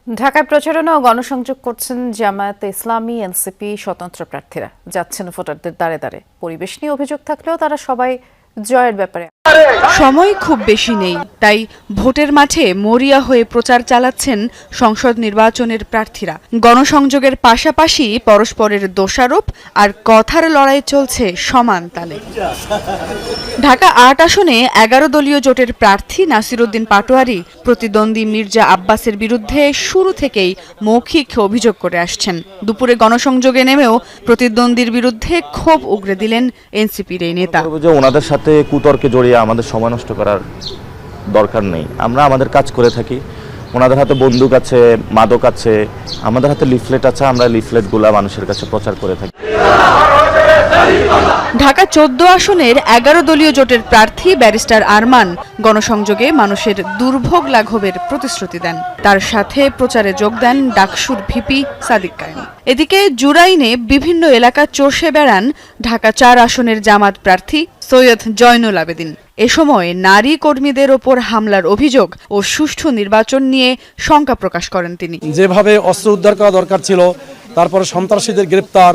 ঢাকায় প্রচারণা ও গণসংযোগ করছেন জামায়াতে ইসলামী, এনসিপি স্বতন্ত্র প্রার্থীরা। যাচ্ছেন ভোটারদের দ্বারে দ্বারে। পরিবেশ নিয়ে অভিযোগ থাকলেও তারা সবাই জয়ের ব্যাপারে। সময় খুব বেশি নেই, তাই ভোটের মাঠে মরিয়া হয়ে প্রচার চালাচ্ছেন সংসদ নির্বাচনের প্রার্থীরা। গণসংযোগের পাশাপাশি পরস্পরের দোষারোপ আর কথার লড়াই চলছে সমান তালে। ঢাকা ৮ আসনে ১১ দলীয় জোটের প্রার্থী নাসিরউদ্দিন পাটোয়ারি প্রতিদ্বন্দ্বী মির্জা আব্বাসের বিরুদ্ধে শুরু থেকেই মৌখিক অভিযোগ করে আসছেন। দুপুরে গণসংযোগে নেমেও প্রতিদ্বন্দ্বীর বিরুদ্ধে ক্ষোভ উগরে দিলেন এনসিপির এই নেতা। ওনাদের সাথে কুতর্কে জড়িয়ে আমাদের সময় নষ্ট করার দরকার নেই। আমরা আমাদের কাজ করে থাকি। ওনাদের হাতে বন্দুক আছে, মাদক আছে, আমাদের হাতে লিফলেট আছে। আমরা লিফলেটগুলা মানুষের কাছে প্রচার করে থাকি। ঢাকা ১৪ আসনের ১১ দলীয় জোটের প্রার্থী ব্যারিস্টার আরমান গণসংযোগে মানুষের দুর্ভোগ লাঘবের প্রতিশ্রুতি দেন। তার সাথে প্রচারে যোগ দেন ডাকসুর ভিপি সাদিক কায়েম। এদিকে জুরাইনে বিভিন্ন এলাকা চষে বেড়ান ঢাকা ৪ আসনের জামাত প্রার্থী সৈয়দ জয়নুল আবেদিন। এ সময় নারী কর্মীদের ওপর হামলার অভিযোগ ও সুষ্ঠু নির্বাচন নিয়ে শঙ্কা প্রকাশ করেন তিনি। যেভাবে অস্ত্র উদ্ধার করা দরকার ছিল, তারপরে সন্ত্রাসীদের গ্রেপ্তার,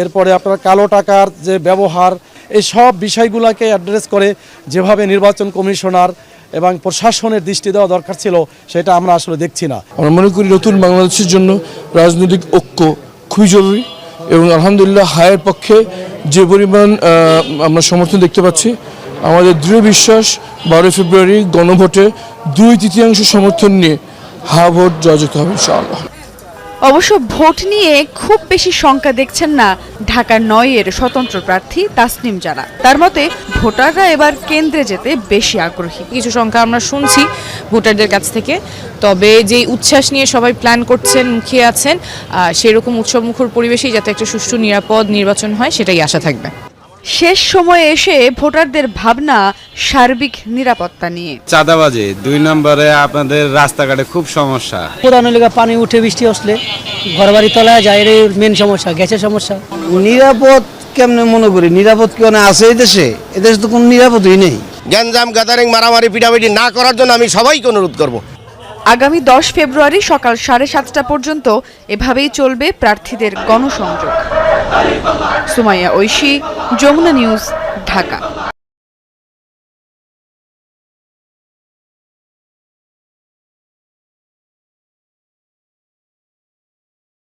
এরপরে আপনার কালো টাকার যে ব্যবহার, এই সব বিষয়গুলোকে অ্যাড্রেস করে যেভাবে নির্বাচন কমিশনার এবং প্রশাসনের দৃষ্টি দেওয়া দরকার ছিল, সেটা আমরা আসলে দেখছি না। আমরা মনে করি নতুন বাংলাদেশের জন্য রাজনৈতিক ঐক্য খুবই জরুরি এবং আলহামদুলিল্লাহ হায়ের পক্ষে যে পরিমাণ আমরা সমর্থন দেখতে পাচ্ছি, আমাদের দৃঢ় বিশ্বাস 12 ফেব্রুয়ারি গণভোটে 2/3 সমর্থন নিয়ে ভোট জয়যুক্ত হবে ইনশাআল্লাহ। অবশ্য ভোট নিয়ে খুব বেশি শঙ্কা দেখছেন না ঢাকা ৯-এর স্বতন্ত্র প্রার্থী তাসনিম জারা। তার মতে ভোটাররা এবার কেন্দ্রে যেতে বেশি আগ্রহী। কিছু সংখ্যা আমরা শুনছি ভোটারদের কাছ থেকে, তবে যে উচ্ছ্বাস নিয়ে সবাই প্ল্যান করছেন, মুখিয়ে আছেন, সেরকম উৎসবমুখর পরিবেশেই যাতে একটা সুষ্ঠু নিরাপদ নির্বাচন হয়, সেটাই আশা থাকবে। শেষ সময়ে এসে ভোটারদের ভাবনা সার্বিক নিরাপত্তা নিয়ে। চাঁদাবাজি ২ নম্বরে আপনাদের রাস্তাঘাটে খুব সমস্যা। পুরানো এলাকা পানি উঠে বৃষ্টি আসলে ঘরবাড়ি তলায় যায়, এর মেন সমস্যা, গ্যাসের সমস্যা। নিরাপদ কেমনে মনে করি? নিরাপদ কেন আছে এদেশে? এদেশে তো কোনো নিরাপদই নেই। গ্যাঞ্জাম, গ্যাদারিং, মারামারি, পিটাপিটি না করার জন্য আমি সবাইকে অনুরোধ করব। আগামী ১০ ফেব্রুয়ারি সকাল ৭:৩০ পর্যন্ত এভাবেই চলবে প্রার্থীদের গণসংযোগ। সুমাইয়া ঐশী, যমুনা নিউজ, ঢাকা।